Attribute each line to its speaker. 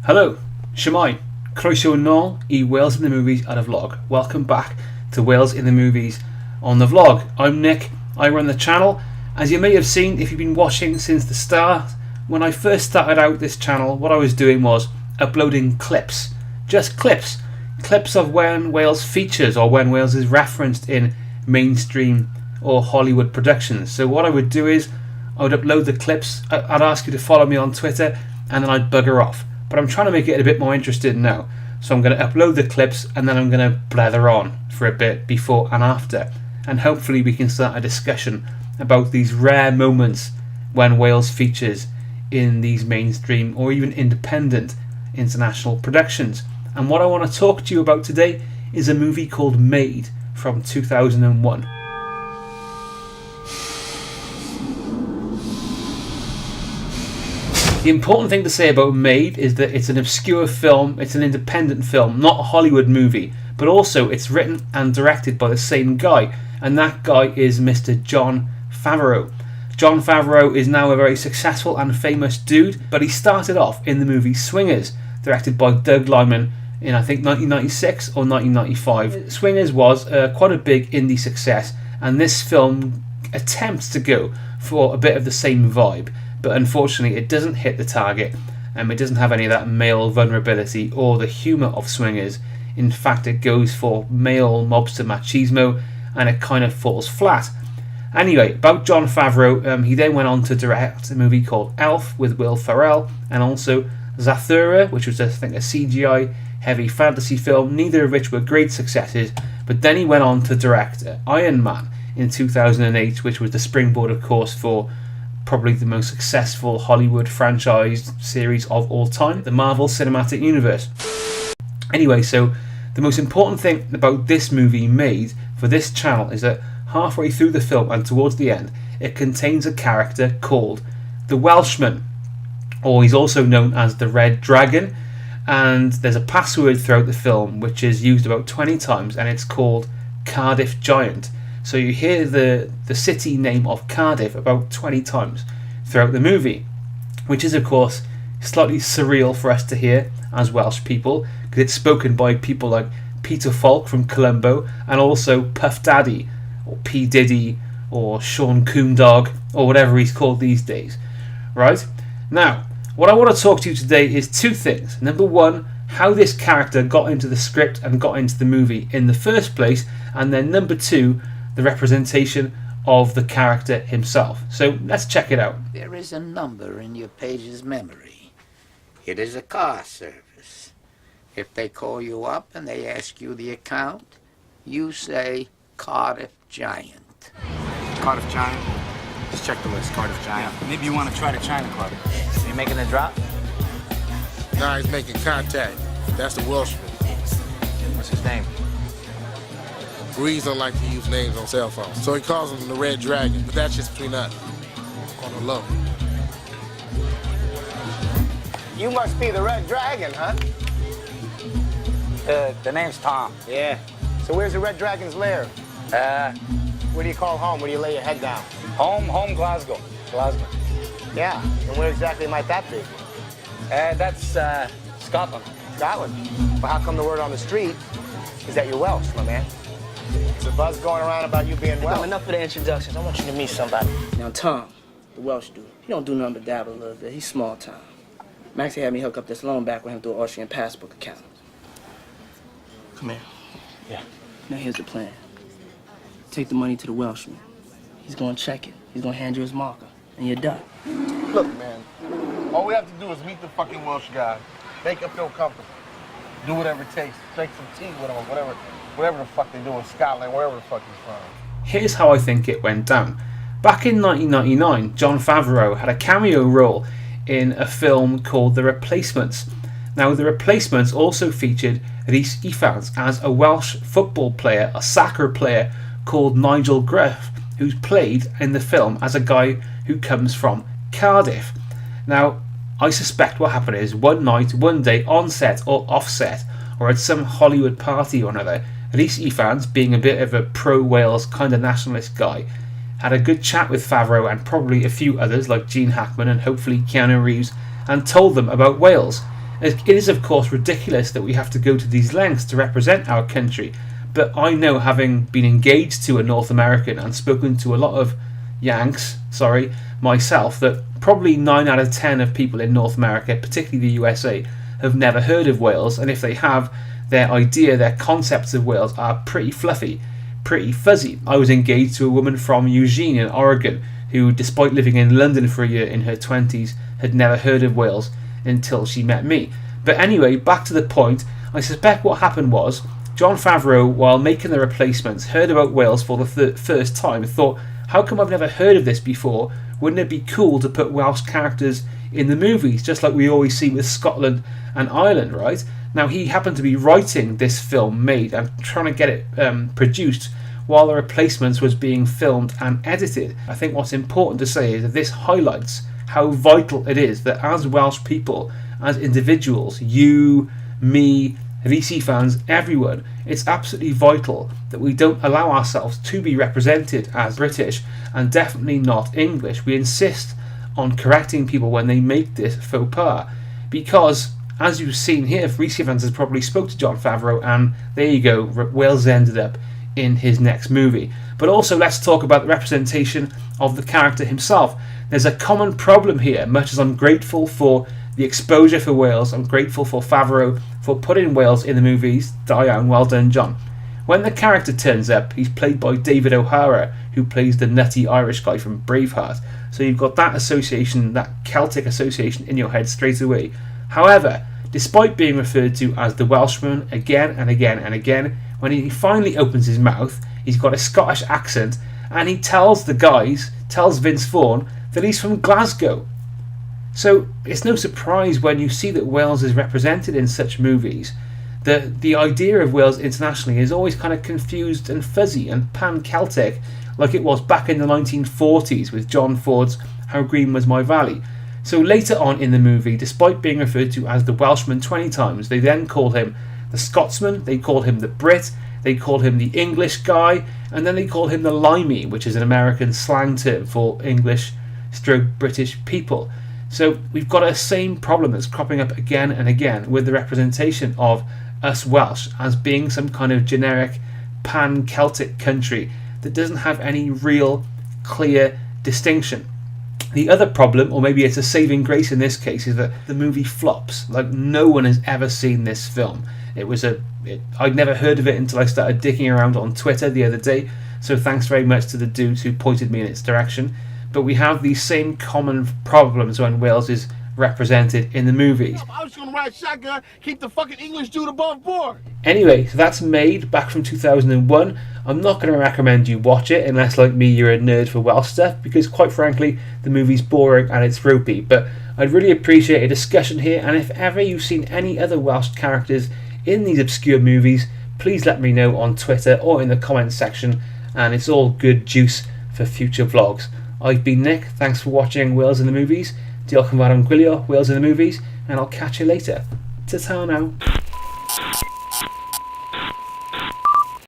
Speaker 1: Hello, Shemai, croeso nôl I Wales in the Movies at a vlog. Welcome back to Wales in the Movies on the vlog. I'm Nick, I run the channel. As you may have seen if you've been watching since the start, when I first started out this channel, what I was doing was uploading clips. Just clips. Clips of when Wales features or when Wales is referenced in mainstream or Hollywood productions. So what I would do is I would upload the clips, I'd ask you to follow me on Twitter, and then I'd bugger off. But I'm trying to make it a bit more interesting now. So I'm going to upload the clips and then I'm going to blather on for a bit before and after. And hopefully we can start a discussion about these rare moments when Wales features in these mainstream or even independent international productions. And what I want to talk to you about today is a movie called Made from 2001. The important thing to say about Made is that it's an obscure film, it's an independent film, not a Hollywood movie, but also it's written and directed by the same guy, and that guy is Mr. Jon Favreau. Jon Favreau is now a very successful and famous dude, but he started off in the movie Swingers, directed by Doug Liman in I think 1996 or 1995. Swingers was quite a big indie success, and this film attempts to go for a bit of the same vibe. But unfortunately it doesn't hit the target, and it doesn't have any of that male vulnerability or the humour of Swingers. In fact, it goes for male mobster machismo, and it kind of falls flat. Anyway, about Jon Favreau, he then went on to direct a movie called Elf with Will Ferrell, and also Zathura, which was I think a CGI heavy fantasy film, neither of which were great successes. But then he went on to direct Iron Man in 2008, which was the springboard of course for probably the most successful Hollywood franchise series of all time, the Marvel Cinematic Universe. Anyway, so the most important thing about this movie Made for this channel is that halfway through the film and towards the end, it contains a character called the Welshman, or he's also known as the Red Dragon, and there's a password throughout the film which is used about 20 times, and it's called Cardiff Giant. So you hear the city name of Cardiff about 20 times throughout the movie, which is of course slightly surreal for us to hear as Welsh people, because it's spoken by people like Peter Falk from Columbo, and also Puff Daddy or P Diddy or Sean Coondog or whatever he's called these days. Right? Now, what I want to talk to you today is two things. Number one, how this character got into the script and got into the movie in the first place, and then number two, the representation of the character himself. So let's check it out.
Speaker 2: There is a number in your page's memory. It is a car service. If they call you up and they ask you the account, you say Cardiff Giant.
Speaker 3: Cardiff Giant? Just check the list, Cardiff Giant. Yeah, maybe you want to try the China Club.
Speaker 4: So you making a drop?
Speaker 5: Nah, he's making contact. That's the Welshman.
Speaker 4: What's his name?
Speaker 5: Breeze don't like to use names on cell phones, so he calls him the Red Dragon, but that's just between us. On the low.
Speaker 6: You must be the Red Dragon, huh?
Speaker 4: The name's Tom.
Speaker 6: Yeah. So where's the Red Dragon's lair? Where do you call home? Where do you lay your head down?
Speaker 4: Home, Glasgow. Glasgow.
Speaker 6: Yeah. And where exactly might that be?
Speaker 4: That's Scotland.
Speaker 6: Scotland. But how come the word on the street is that you're Welsh, my man? There's a buzz going around about you being Welsh.
Speaker 7: Enough of the introductions. I want you to meet somebody.
Speaker 8: Now, Tom, the Welsh dude, he don't do nothing but dabble a little bit. He's small time. Maxie had me hook up this loan back with him through an Austrian passbook account. Come here.
Speaker 7: Yeah.
Speaker 8: Now, here's the plan. Take the money to the Welshman. He's going to check it. He's going to hand you his marker, and you're done.
Speaker 5: Look, man, all we have to do is meet the fucking Welsh guy, make him feel comfortable, do whatever it takes, drink some tea with him, or whatever the fuck they do in Scotland, wherever the fuck he's from.
Speaker 1: Here's how I think it went down. Back in 1999, Jon Favreau had a cameo role in a film called The Replacements. Now, The Replacements also featured Rhys Ifans as a Welsh football player, a soccer player called Nigel Gruff, who's played in the film as a guy who comes from Cardiff. Now, I suspect what happened is one night, one day, on set or off set, or at some Hollywood party or another, Rhys Ifans, being a bit of a pro-Wales kind of nationalist guy, had a good chat with Favreau and probably a few others like Gene Hackman and hopefully Keanu Reeves, and told them about Wales. It is of course ridiculous that we have to go to these lengths to represent our country, but I know, having been engaged to a North American and spoken to a lot of Yanks, myself, that probably 9 out of 10 of people in North America, particularly the USA, have never heard of Wales, and if they have, their concepts of Wales are pretty fluffy, pretty fuzzy. I was engaged to a woman from Eugene in Oregon who, despite living in London for a year in her 20s, had never heard of Wales until she met me. But anyway, back to the point, I suspect what happened was Jon Favreau, while making the replacements, heard about Wales for the first time and thought, how come I've never heard of this before? Wouldn't it be cool to put Welsh characters in the movies, just like we always see with Scotland and Ireland, right? Now, he happened to be writing this film made and trying to get it produced while The Replacements was being filmed and edited. I think what's important to say is that this highlights how vital it is that as Welsh people, as individuals, you, me, VC fans, everyone, it's absolutely vital that we don't allow ourselves to be represented as British and definitely not English. We insist on correcting people when they make this faux pas, because as you've seen here, VC fans has probably spoke to Jon Favreau, and there you go, Wales ended up in his next movie. But also, let's talk about the representation of the character himself. There's a common problem here. Much as I'm grateful for the exposure for Wales, I'm grateful for Favreau for putting Wales in the movies. Diane, well done, John. When the character turns up, he's played by David O'Hara, who plays the nutty Irish guy from Braveheart. So you've got that association, that Celtic association in your head straight away. However, despite being referred to as the Welshman again and again and again, when he finally opens his mouth, he's got a Scottish accent, and he tells Vince Vaughn that he's from Glasgow. So it's no surprise when you see that Wales is represented in such movies. The idea of Wales internationally is always kind of confused and fuzzy and pan-Celtic, like it was back in the 1940s with John Ford's How Green Was My Valley. So later on in the movie, despite being referred to as the Welshman 20 times, they then call him the Scotsman, they call him the Brit, they call him the English guy, and then they call him the Limey, which is an American slang term for English/British people. So we've got a same problem that's cropping up again and again with the representation of us Welsh as being some kind of generic pan-Celtic country that doesn't have any real clear distinction. The other problem, or maybe it's a saving grace in this case, is that the movie flops. Like, no one has ever seen this film. I'd never heard of it until I started digging around on Twitter the other day, so thanks very much to the dudes who pointed me in its direction. But we have these same common problems when Wales is represented in the movies.
Speaker 5: I was gonna ride shotgun, keep the fucking English dude above board.
Speaker 1: Anyway, so that's Made, back from 2001. I'm not going to recommend you watch it unless, like me, you're a nerd for Welsh stuff, because quite frankly, the movie's boring and it's ropey. But I'd really appreciate a discussion here, and if ever you've seen any other Welsh characters in these obscure movies, please let me know on Twitter or in the comments section, and it's all good juice for future vlogs. I've been Nick, thanks for watching Wales in the Movies. Diolch yn fawr am gwylio Wales in the Movies, and I'll catch you later. Ta-ta now.